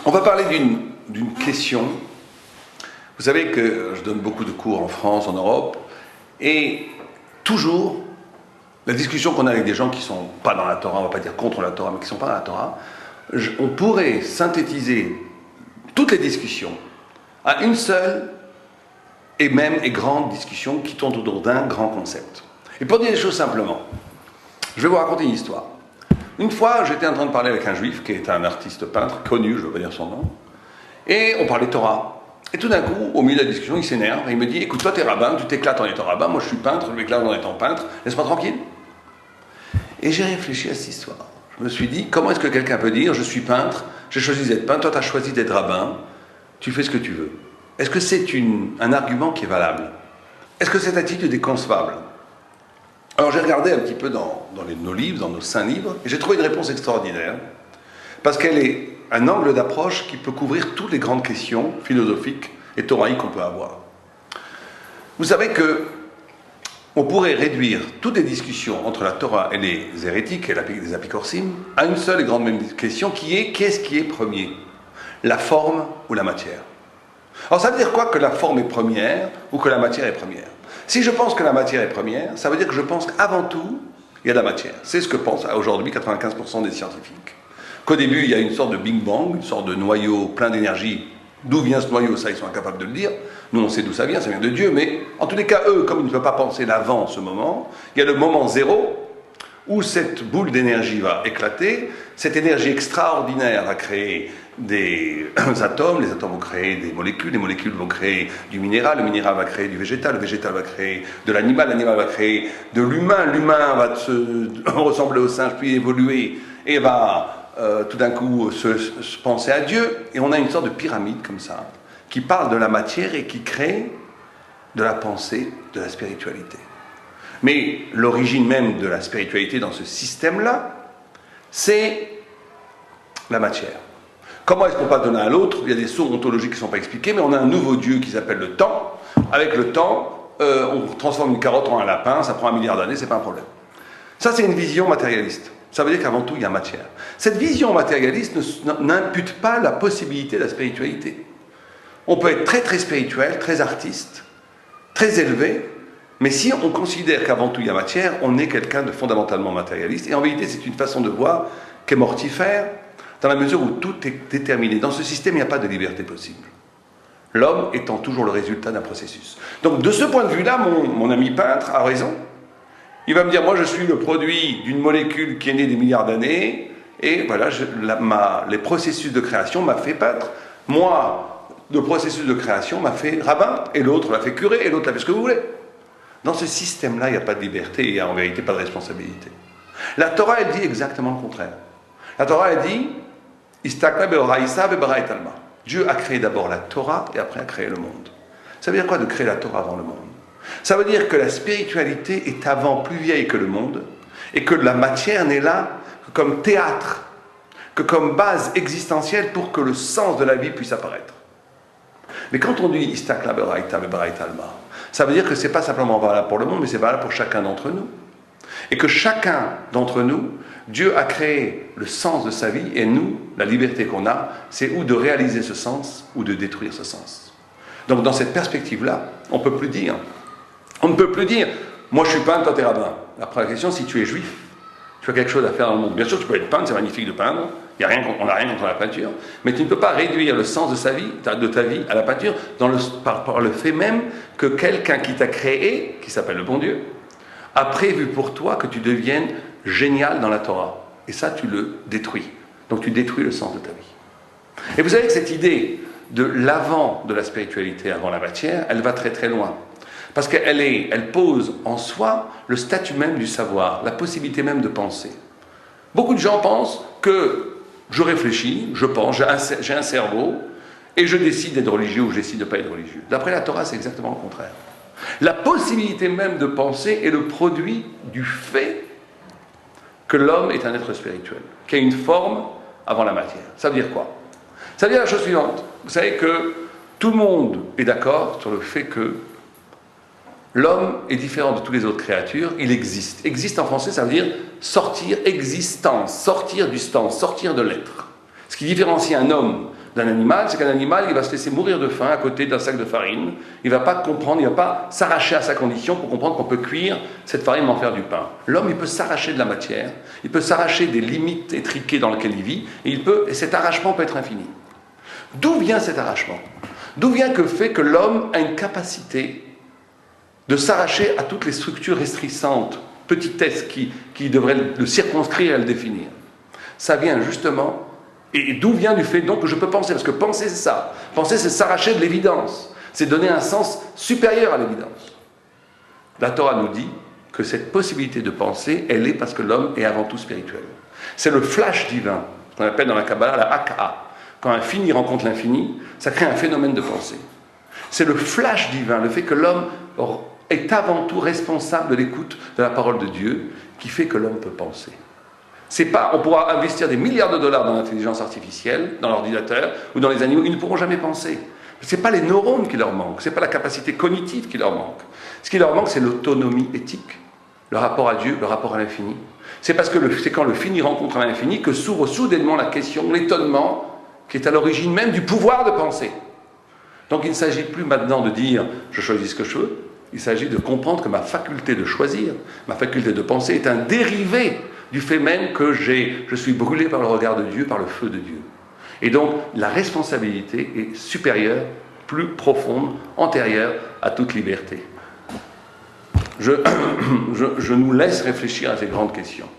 On va parler d'une question. Vous savez que je donne beaucoup de cours en France, en Europe, et toujours, la discussion qu'on a avec des gens qui ne sont pas dans la Torah, on ne va pas dire contre la Torah, mais qui ne sont pas dans la Torah, on pourrait synthétiser toutes les discussions à une seule et grande discussion qui tourne autour d'un grand concept. Et pour dire les choses simplement, je vais vous raconter une histoire. Une fois, j'étais en train de parler avec un juif qui est un artiste peintre, connu, je ne veux pas dire son nom, et on parlait Torah. Et tout d'un coup, au milieu de la discussion, il s'énerve et il me dit « Écoute, toi, t'es rabbin, tu t'éclates en étant rabbin, moi je suis peintre, je m'éclate en étant peintre, laisse-moi tranquille. » Et j'ai réfléchi à cette histoire. Je me suis dit, comment est-ce que quelqu'un peut dire « Je suis peintre, j'ai choisi d'être peintre, toi, tu as choisi d'être rabbin, tu fais ce que tu veux. » Est-ce que c'est un argument qui est valable? Est-ce que cette attitude est concevable? Alors j'ai regardé un petit peu dans nos livres, dans nos saints livres, et j'ai trouvé une réponse extraordinaire, parce qu'elle est un angle d'approche qui peut couvrir toutes les grandes questions philosophiques et thoraïques qu'on peut avoir. Vous savez que on pourrait réduire toutes les discussions entre la Torah et les hérétiques et les apicorsim à une seule et grande question qui est qu'est-ce qui est premier? La forme ou la matière? Alors ça veut dire quoi que la forme est première ou que la matière est première? Si je pense que la matière est première, ça veut dire que je pense qu'avant tout, il y a de la matière. C'est ce que pensent aujourd'hui 95% des scientifiques. Qu'au début, il y a une sorte de Big Bang, une sorte de noyau plein d'énergie. D'où vient ce noyau? Ça, ils sont incapables de le dire. Nous, on sait d'où ça vient de Dieu. Mais en tous les cas, eux, comme ils ne peuvent pas penser l'avant, ce moment, il y a le moment zéro où cette boule d'énergie va éclater. Cette énergie extraordinaire va créer des atomes, les atomes vont créer des molécules, les molécules vont créer du minéral, le minéral va créer du végétal, le végétal va créer de l'animal, l'animal va créer de l'humain, l'humain va ressembler au singe, puis évoluer, et va tout d'un coup se penser à Dieu, et on a une sorte de pyramide comme ça, qui parle de la matière et qui crée de la pensée, de la spiritualité. Mais l'origine même de la spiritualité dans ce système-là, c'est la matière. Comment est-ce qu'on passe de l'un à l'autre? Il y a des sauts ontologiques qui ne sont pas expliqués, mais on a un nouveau Dieu qui s'appelle le temps. Avec le temps, on transforme une carotte en un lapin, ça prend 1 milliard d'années, c'est pas un problème. Ça, c'est une vision matérialiste. Ça veut dire qu'avant tout, il y a matière. Cette vision matérialiste n'impute pas la possibilité de la spiritualité. On peut être très très spirituel, très artiste, très élevé, mais si on considère qu'avant tout il y a matière, on est quelqu'un de fondamentalement matérialiste. Et en vérité, c'est une façon de voir qui est mortifère, dans la mesure où tout est déterminé. Dans ce système, il n'y a pas de liberté possible. L'homme étant toujours le résultat d'un processus. Donc de ce point de vue-là, mon ami peintre a raison. Il va me dire, moi je suis le produit d'une molécule qui est née des milliards d'années, et voilà, les processus de création m'a fait peintre. Moi, le processus de création m'a fait rabbin, et l'autre l'a fait curé, et l'autre l'a fait ce que vous voulez. Dans ce système-là, il n'y a pas de liberté, il n'y a en vérité pas de responsabilité. La Torah, elle dit exactement le contraire. La Torah, elle dit, Dieu a créé d'abord la Torah, et après a créé le monde. Ça veut dire quoi de créer la Torah avant le monde? Ça veut dire que la spiritualité est avant plus vieille que le monde, et que la matière n'est là que comme théâtre, que comme base existentielle pour que le sens de la vie puisse apparaître. Mais quand on dit Istakla Beraita Beraita Alma, ça veut dire que ce n'est pas simplement valable pour le monde, mais c'est valable pour chacun d'entre nous. Et que chacun d'entre nous, Dieu a créé le sens de sa vie, et nous, la liberté qu'on a, c'est ou de réaliser ce sens, ou de détruire ce sens. Donc dans cette perspective-là, on ne peut plus dire, moi je suis peintre, toi t'es rabbin. Après la question, si tu es juif, tu as quelque chose à faire dans le monde. Bien sûr, tu peux être peintre, c'est magnifique de peindre, on n'a rien contre la peinture, mais tu ne peux pas réduire le sens de ta vie à la peinture par le fait même que quelqu'un qui t'a créé, qui s'appelle le bon Dieu, a prévu pour toi que tu deviennes génial dans la Torah. Et ça, tu le détruis. Donc tu détruis le sens de ta vie. Et vous savez que cette idée de l'avant de la spiritualité avant la matière, elle va très très loin. Parce qu'elle pose en soi le statut même du savoir, la possibilité même de penser. Beaucoup de gens pensent que je réfléchis, je pense, j'ai un cerveau, et je décide d'être religieux ou je décide de ne pas être religieux. D'après la Torah, c'est exactement le contraire. La possibilité même de penser est le produit du fait que l'homme est un être spirituel, qui a une forme avant la matière. Ça veut dire quoi? Ça veut dire la chose suivante. Vous savez que tout le monde est d'accord sur le fait que l'homme est différent de toutes les autres créatures, il existe. Existe en français, ça veut dire sortir, existence, sortir du sens, sortir de l'être. Ce qui différencie un homme d'un animal, c'est qu'un animal, il va se laisser mourir de faim à côté d'un sac de farine. Il ne va pas comprendre, il ne va pas s'arracher à sa condition pour comprendre qu'on peut cuire cette farine et en faire du pain. L'homme, il peut s'arracher de la matière, il peut s'arracher des limites étriquées dans lesquelles il vit, et cet arrachement peut être infini. D'où vient cet arrachement? D'où vient le fait que l'homme a une capacité de s'arracher à toutes les structures restrissantes, petitesses qui devraient le circonscrire et le définir? Ça vient justement, et d'où vient du fait donc que je peux penser? Parce que penser c'est ça. Penser c'est s'arracher de l'évidence. C'est donner un sens supérieur à l'évidence. La Torah nous dit que cette possibilité de penser, elle est parce que l'homme est avant tout spirituel. C'est le flash divin, ce qu'on appelle dans la Kabbalah la haka. Quand l'infini rencontre l'infini, ça crée un phénomène de pensée. C'est le flash divin, le fait que l'homme est avant tout responsable de l'écoute de la parole de Dieu, qui fait que l'homme peut penser. C'est pas, on pourra investir des milliards de dollars dans l'intelligence artificielle, dans l'ordinateur ou dans les animaux, ils ne pourront jamais penser. Ce n'est pas les neurones qui leur manquent, ce n'est pas la capacité cognitive qui leur manque. Ce qui leur manque, c'est l'autonomie éthique, le rapport à Dieu, le rapport à l'infini. C'est parce que c'est quand le fini rencontre l'infini que s'ouvre soudainement la question, l'étonnement, qui est à l'origine même du pouvoir de penser. Donc il ne s'agit plus maintenant de dire « je choisis ce que je veux », il s'agit de comprendre que ma faculté de choisir, ma faculté de penser est un dérivé du fait même que je suis brûlé par le regard de Dieu, par le feu de Dieu. Et donc, la responsabilité est supérieure, plus profonde, antérieure à toute liberté. Je nous laisse réfléchir à ces grandes questions.